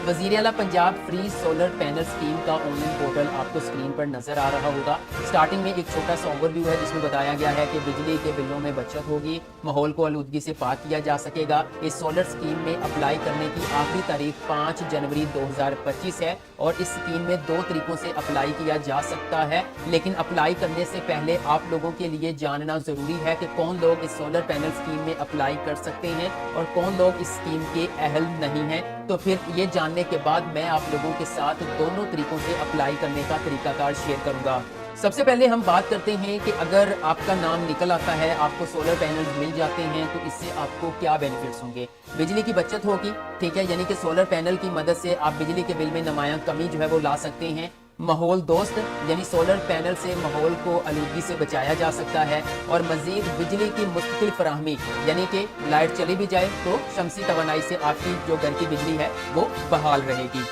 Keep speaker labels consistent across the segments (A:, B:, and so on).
A: वज़ीर आला Punjab free solar panel scheme का ऑनलाइन पोर्टल आपको स्क्रीन पर नजर आ रहा होगा। स्टार्टिंग में एक छोटा सा ओवरव्यू है जिसमें बताया गया है कि बिजली के बिलों में बचत होगी, माहौल को आलूदगी से पाक किया जा सकेगा। इस सोलर स्कीम में अप्लाई करने की आखिरी तारीख 5 जनवरी 2025 है और इस स्कीम में 2 तरीकों से अप्लाई किया जा सकता है। लेकिन अप्लाई करने से पहले आप लोगों के लिए जानना जरूरी है कि कौन लोग इस सोलर पैनल स्कीम में अप्लाई कर सकते हैं और कौन लोग इस स्कीम के अहल नहीं हैं। तो फिर ये जानने के बाद मैं आप लोगों के साथ दोनों तरीकों से अप्लाई करने का तरीकाकार शेयर करूंगा। सबसे पहले हम बात करते हैं कि अगर आपका नाम निकल आता है, आपको सोलर पैनल्स मिल जाते हैं, तो इससे आपको क्या बेनिफिट्स होंगे। बिजली की बचत होगी, ठीक है, यानी कि सोलर पैनल की मदद से आप बिजली के बिल में नुमायां कमी जो है वो ला सकते हैं। माहौल दोस्त यानी सोलर पैनल से माहौल को आलूदगी से बचाया जा सकता है और मजीद बिजली की मुस्तकिल फराहमी, यानी कि लाइट चली भी जाए तो शमसी तवानाई से आपकी जो घर की बिजली है वो बहाल रहेगी।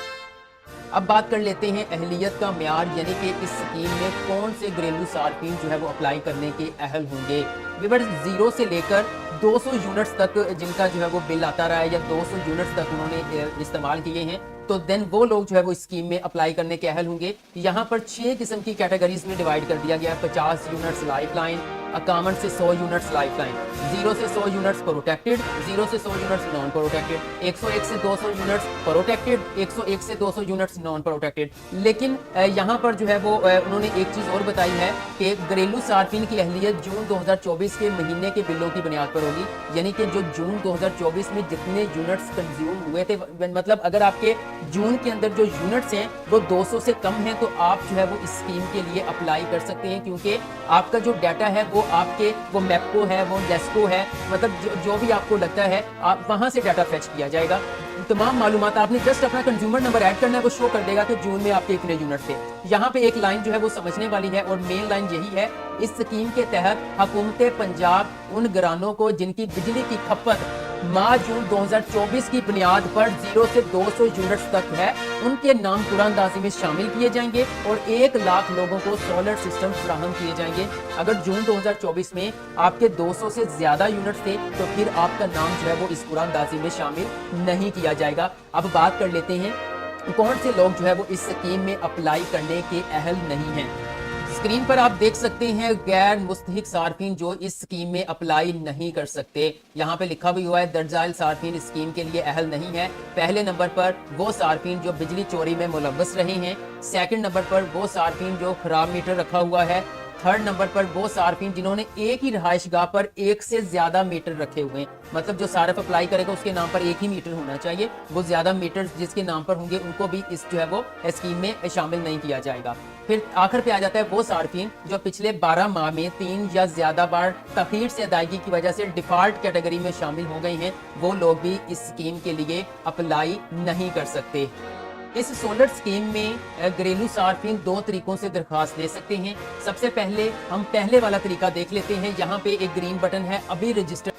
A: अब बात कर लेते हैं अहलियत का म्यार, यानी कि इस स्कीम में कौन से घरेलू सार्फिन जो है वो अप्लाई करने के अहल होंगे। विवर 0 से लेकर 200 यूनिट्स तक जिनका जो है वो बिल आता रहा है या 200 यूनिट्स तक उन्होंने इस्तेमाल किए हैं, तो देन वो लोग जो है वो स्कीम में अप्लाई करने के अहल होंगे। यहाँ पर 6 किस्म की कैटेगरीज में डिवाइड कर दिया गया है। 50 यूनिट्स लाइफ लाइन, 51 से 100 यूनिट्स लाइफ लाइन, 0 से 100 यूनिट्स प्रोटेक्टेड, 0 से 100 यूनिट्स नॉन प्रोटेक्टेड, 101 से 200 यूनिट्स प्रोटेक्टेड, 101 से 200 यूनिट्स नॉन प्रोटेक्टेड। लेकिन यहाँ पर जो है वो उन्होंने एक चीज और बताई है कि घरेलू सार्फिन की अहलियत जून 2024 के महीने के बिलों की बुनियाद पर होगी, यानी कि जो जून 2024 में जितने यूनिट्स कंज्यूम हुए थे, मतलब अगर आपके जून के अंदर जो यूनिट्स हैं वो 200 से कम हैं, तो आप जो है वो इस स्कीम के लिए अप्लाई कर सकते हैं, क्योंकि आपका जो डाटा है वो आपके वो मैपको है, वो डेस्को है, मतलब जो भी आपको लगता है आप वहां से डाटा फेच किया जाएगा। तमाम मालूमात आपने जस्ट अपना कंज्यूमर नंबर ऐड करना है, वो शो कर देगा कि जून में आपके इतने यूनिट थे। यहाँ पे एक लाइन जो है वो समझने वाली है और मेन लाइन यही है, इस स्कीम के तहत हुकूमत पंजाब उन घरानों को जिनकी बिजली की खपत माह जून 2024 की बुनियाद पर 0 से 200 यूनिट्स तक है, उनके नाम कुरानदाजी में शामिल किए जाएंगे और 1 लाख लोगों को सोलर सिस्टम फराहम किए जाएंगे। अगर जून 2024 में आपके 200 से ज्यादा यूनिट्स थे तो फिर आपका नाम जो है वो इस कुरानदाजी में शामिल नहीं किया जाएगा। अब बात कर लेते हैं कौन से लोग जो है वो इस स्कीम में अप्लाई करने के अहल नहीं हैं। स्क्रीन पर आप देख सकते हैं गैर मुस्तहिक सार्फिन जो इस स्कीम में अप्लाई नहीं कर सकते। यहाँ पे लिखा भी हुआ है दर्जाइल सार्फिन इस स्कीम के लिए अहल नहीं है। पहले नंबर पर वो सार्फिन जो बिजली चोरी में मुलव्वस रहे हैं। सेकंड नंबर पर वो सार्फिन जो खराब मीटर रखा हुआ है। थर्ड नंबर पर वो सार्फिन जिन्होंने एक ही रिहाइशगाह पर 1 से ज्यादा मीटर रखे हुए हैं, मतलब जो सार्फ अप्लाई करेगा उसके नाम पर एक ही मीटर होना चाहिए, वो ज्यादा मीटर जिसके नाम पर होंगे उनको भी इस जो है वो स्कीम में शामिल नहीं किया जाएगा। फिर आखिर पे आ जाता है वो सार्फिन जो पिछले 12 माह में 3 या ज्यादा बार तखीर से अदायगी की वजह से डिफॉल्ट कैटेगरी में शामिल हो गए हैं, वो लोग भी इस स्कीम के लिए अप्लाई नहीं कर सकते। इस सोलर स्कीम में घरेलू सार्फिन 2 तरीकों से दरखास्त दे सकते हैं। सबसे पहले हम पहले वाला तरीका देख लेते हैं। यहाँ पे एक ग्रीन बटन है अभी रजिस्टर।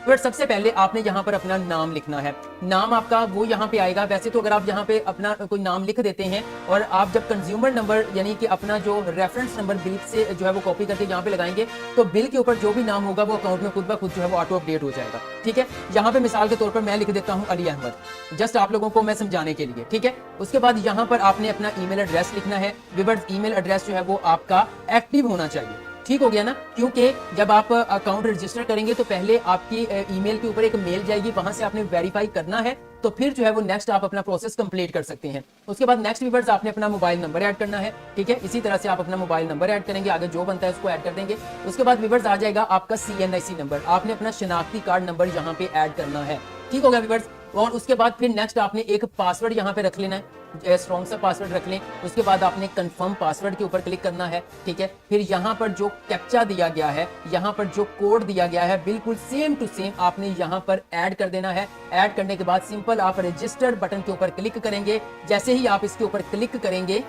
A: फिर सबसे पहले आपने यहाँ पर अपना नाम लिखना है। नाम आपका वो यहाँ पे आएगा। वैसे तो अगर आप यहाँ पे अपना कोई नाम लिख देते हैं और आप जब कंज्यूमर नंबर यानी कि अपना जो रेफरेंस नंबर बिल से जो है वो कॉपी करके यहाँ पे लगाएंगे तो बिल के ऊपर जो भी नाम होगा वो अकाउंट में खुद ब खुद जो है वो ऑटो अपडेट हो जाएगा। ठीक है, यहाँ पे मिसाल के तौर पर मैं लिख देता हूँ अली अहमद, जस्ट आप लोगों को मैं समझाने के लिए। ठीक है, उसके बाद यहाँ पर आपने अपना ईमेल एड्रेस लिखना है। विवर्स ईमेल एड्रेस जो है वो आपका एक्टिव होना चाहिए। ठीक हो गया ना, क्योंकि जब आप अकाउंट रजिस्टर करेंगे तो पहले आपकी ईमेल के ऊपर एक मेल जाएगी, वहां से आपने वेरीफाई करना है, तो फिर जो है वो नेक्स्ट आप अपना प्रोसेस कंप्लीट कर सकते हैं। उसके बाद नेक्स्ट व्यूअर्स आपने अपना मोबाइल नंबर ऐड करना है। ठीक है, इसी तरह से आप अपना मोबाइल नंबर ऐड करेंगे, आगे जो बनता है उसको ऐड कर देंगे। उसके बाद व्यूअर्स आ जाएगा आपका CNIC नंबर, आपने अपना शनाख्ती कार्ड नंबर यहाँ पे ऐड करना है। ठीक हो गया व्यूअर्स, और उसके बाद फिर नेक्स्ट आपने एक पासवर्ड यहाँ पे रख लेना है, स्ट्रॉन्ग सा पासवर्ड रख लें। उसके बाद आपने कंफर्म पासवर्ड के ऊपर क्लिक करना है। ठीक है, फिर यहाँ पर जो कैप्चा दिया गया है, यहाँ पर जो कोड दिया गया है, बिल्कुल सेम टू सेम आपने यहाँ पर ऐड कर देना है। ऐड करने के बाद सिंपल आप रजिस्टर बटन के ऊपर क्लिक करेंगे। जैसे ही आप इसके ऊपर क्लिक करेंगे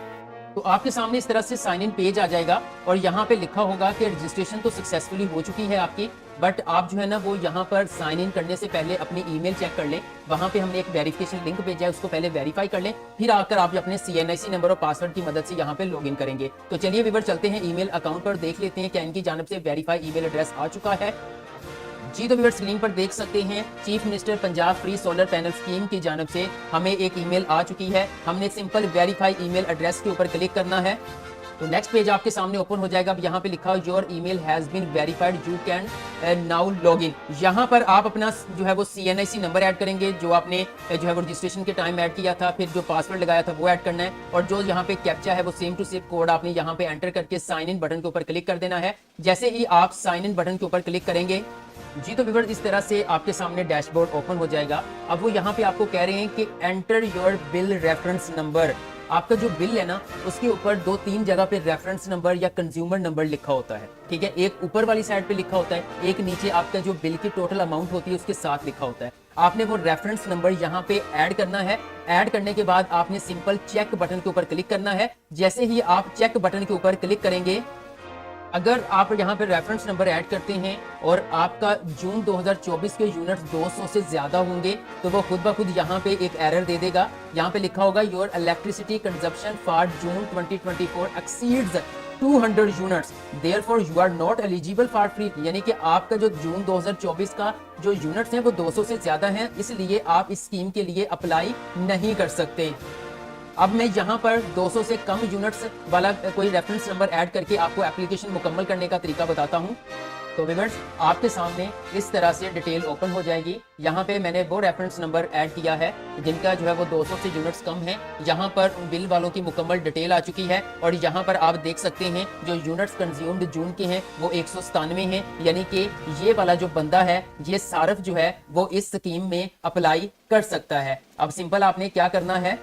A: तो आपके सामने इस तरह से साइन इन पेज आ जाएगा और यहाँ पे लिखा होगा कि रजिस्ट्रेशन तो सक्सेसफुली हो चुकी है आपकी, बट आप जो है ना वो यहाँ पर साइन इन करने से पहले अपनी ईमेल चेक कर लें। वहाँ पे हमने एक वेरिफिकेशन लिंक भेजा है, उसको पहले वेरीफाई कर लें, फिर आकर आप अपने CNIC नंबर और पासवर्ड की मदद से यहाँ पे लॉग इन करेंगे। तो चलिए व्यूअर चलते हैं ईमेल अकाउंट पर, देख लेते हैं क्या इनकी जानिब से वेरीफाई ईमेल एड्रेस आ चुका है। जी तो व्यूअर्स स्क्रीन पर देख सकते हैं chief minister Punjab free solar panel scheme की जानब से हमें एक ईमेल आ चुकी है। हमने सिंपल वेरीफाई ईमेल एड्रेस के ऊपर क्लिक करना है तो नेक्स्ट पेज आपके सामने ओपन हो जाएगा। अब यहाँ पे लिखा हो your email has been verified, you can now log in. यहाँ पर आप अपना जो है वो CNIC नंबर ऐड करेंगे जो आपने जो है वो रजिस्ट्रेशन के टाइम ऐड किया था, फिर जो पासवर्ड लगाया था वो ऐड करना है, और जो यहाँ पे कैप्चा है वो सेम टू सेम कोड आपने यहाँ पे एंटर करके साइन इन बटन के ऊपर क्लिक कर देना है। जैसे ही आप साइन इन बटन के ऊपर क्लिक करेंगे जी तो व्यूअर्स इस तरह से आपके सामने डैशबोर्ड ओपन हो जाएगा। अब वो यहाँ पे आपको कह रहे हैं कि enter your bill reference number. आपका जो बिल है ना उसके ऊपर 2-3 जगह पे रेफरेंस नंबर या कंज्यूमर नंबर लिखा होता है, ठीक है। एक ऊपर वाली साइड पे लिखा होता है, एक नीचे आपका जो बिल की टोटल अमाउंट होती है उसके साथ लिखा होता है। आपने वो रेफरेंस नंबर यहाँ पे ऐड करना है। ऐड करने के बाद आपने सिंपल चेक बटन के ऊपर क्लिक करना है। जैसे ही आप चेक बटन के ऊपर क्लिक करेंगे, अगर आप यहाँ पे रेफरेंस नंबर ऐड करते हैं और आपका जून 2024 के यूनिट्स 200 से ज्यादा होंगे तो वो खुद ब खुद यहाँ पे एक एरर दे देगा। यहाँ पे लिखा होगा your electricity consumption for June 2024 exceeds 200 units, therefore you are not eligible for free. यानी कि आपका जो जून 2024 का जो यूनिट्स हैं वो 200 से ज्यादा हैं, इसलिए आप इस स्कीम के लिए अप्लाई नहीं कर सकते। अब मैं यहाँ पर 200 से कम यूनिट्स वाला कोई रेफरेंस नंबर ऐड करके आपको एप्लीकेशन मुकम्मल करने का तरीका बताता हूँ। तो व्यूअर्स आपके सामने इस तरह से डिटेल ओपन हो जाएगी। यहाँ पे मैंने वो रेफरेंस नंबर ऐड किया है जिनका जो है वो 200 से यूनिट्स कम है। यहाँ पर बिल वालों की मुकम्मल डिटेल आ चुकी है और यहाँ पर आप देख सकते हैं जो यूनिट्स कंज्यूम्ड जून के हैं वो 197 हैं। यानी कि ये वाला जो बंदा है ये सारफ जो है वो इस स्कीम में अप्लाई कर सकता है। अब सिंपल आपने क्या करना है,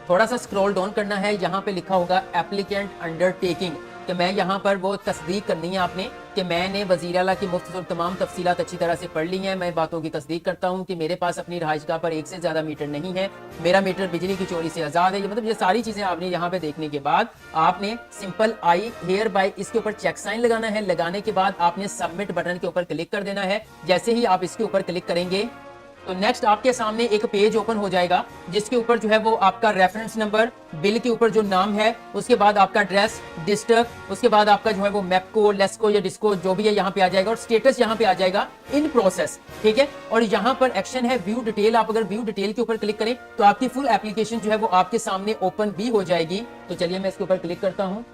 A: थोड़ा सा स्क्रॉल डाउन करना है। यहाँ पे लिखा होगा एप्लीकेंट अंडरटेकिंग, कि मैं यहाँ पर वो तस्दीक करनी है आपने कि मैंने वज़ीर आला की मुख्तसर तमाम तफसीलात अच्छी तरह से पढ़ ली हैं। मैं बातों की तस्दीक करता हूँ कि मेरे पास अपनी रहायशगाह पर एक से ज़्यादा मीटर नहीं है, मेरा मीटर बिजली की चोरी से आज़ाद है। ये मतलब ये सारी चीज़ें आपने यहाँ पे देखने के बाद आपने सिंपल आई हेयर बाय इसके ऊपर चेक साइन लगाना है। लगाने के बाद आपने सबमिट बटन के ऊपर क्लिक कर देना है। जैसे ही आप इसके ऊपर क्लिक करेंगे तो नेक्स्ट आपके सामने एक पेज ओपन हो जाएगा जिसके ऊपर जो है वो आपका रेफरेंस नंबर, बिल के ऊपर जो नाम है, उसके बाद आपका एड्रेस, डिस्ट्रिक्ट, उसके बाद आपका जो है वो मैपको, लेस्को या डिस्को जो भी है यहाँ पे आ जाएगा और स्टेटस यहाँ पे आ जाएगा इन प्रोसेस, ठीक है। और यहाँ पर एक्शन है व्यू डिटेल। आप अगर व्यू डिटेल के ऊपर क्लिक करें तो आपकी फुल एप्लीकेशन जो है वो आपके सामने ओपन भी हो जाएगी। तो चलिए मैं इसके ऊपर क्लिक करता हूँ।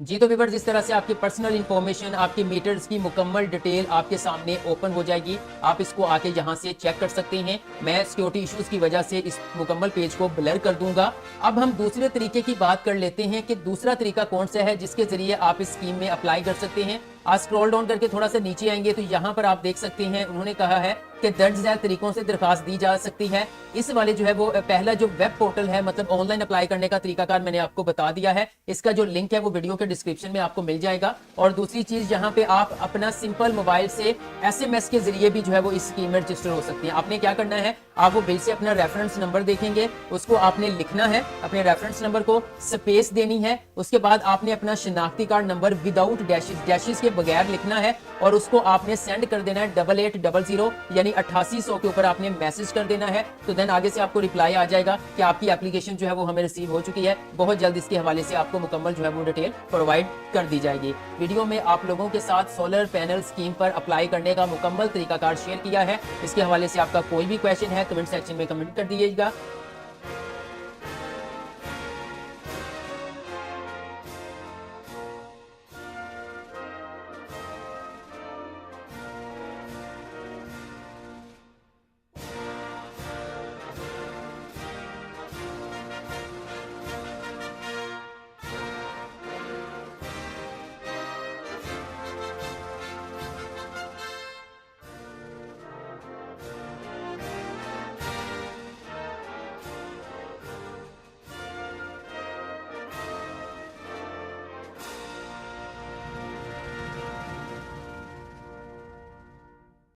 A: जी तो व्यूअर्स इस तरह से आपकी पर्सनल इंफॉर्मेशन, आपकी मीटर्स की मुकम्मल डिटेल आपके सामने ओपन हो जाएगी। आप इसको आके यहाँ से चेक कर सकते हैं। मैं सिक्योरिटी इश्यूज की वजह से इस मुकम्मल पेज को ब्लर कर दूंगा। अब हम दूसरे तरीके की बात कर लेते हैं कि दूसरा तरीका कौन सा है जिसके जरिए आप इस स्कीम में अप्लाई कर सकते हैं। आज स्क्रॉल डाउन करके थोड़ा सा नीचे आएंगे तो यहाँ पर आप देख सकते हैं उन्होंने कहा है कि दर्ज झैल तरीकों से दरखास्त दी जा सकती है। इस वाले जो है वो पहला जो वेब पोर्टल है, मतलब ऑनलाइन अप्लाई करने का तरीकाकार मैंने आपको बता दिया है। इसका जो लिंक है वो वीडियो के डिस्क्रिप्शन में आपको मिल जाएगा। और दूसरी चीज यहाँ पे आप अपना सिंपल मोबाइल से SMS के जरिए भी जो है वो इस स्कीम में रजिस्टर हो सकती है। आपने क्या करना है, आप वो बिल से अपना रेफरेंस नंबर देखेंगे, उसको आपने लिखना है, अपने रेफरेंस नंबर को स्पेस देनी है। उसके बाद आपने अपना शिनाख्ती कार्ड नंबर विदाउट डैशेस के बगैर लिखना है और उसको आपने सेंड कर देना है 8800 यानी 8800 के ऊपर आपने मैसेज कर देना है। तो देन आगे से आपको रिप्लाई आ जाएगा कि आपकी एप्लीकेशन जो है वो हमें रिसीव हो चुकी है। बहुत जल्द इसके हवाले से आपको मुकम्मल जो है वो डिटेल प्रोवाइड कर दी जाएगी। वीडियो में आप लोगों के साथ सोलर पैनल स्कीम पर अप्लाई करने का मुकम्मल तरीकाकार शेयर किया है। इसके हवाले से आपका कोई भी क्वेश्चन है कमेंट सेक्शन में कमेंट कर दीजिएगा।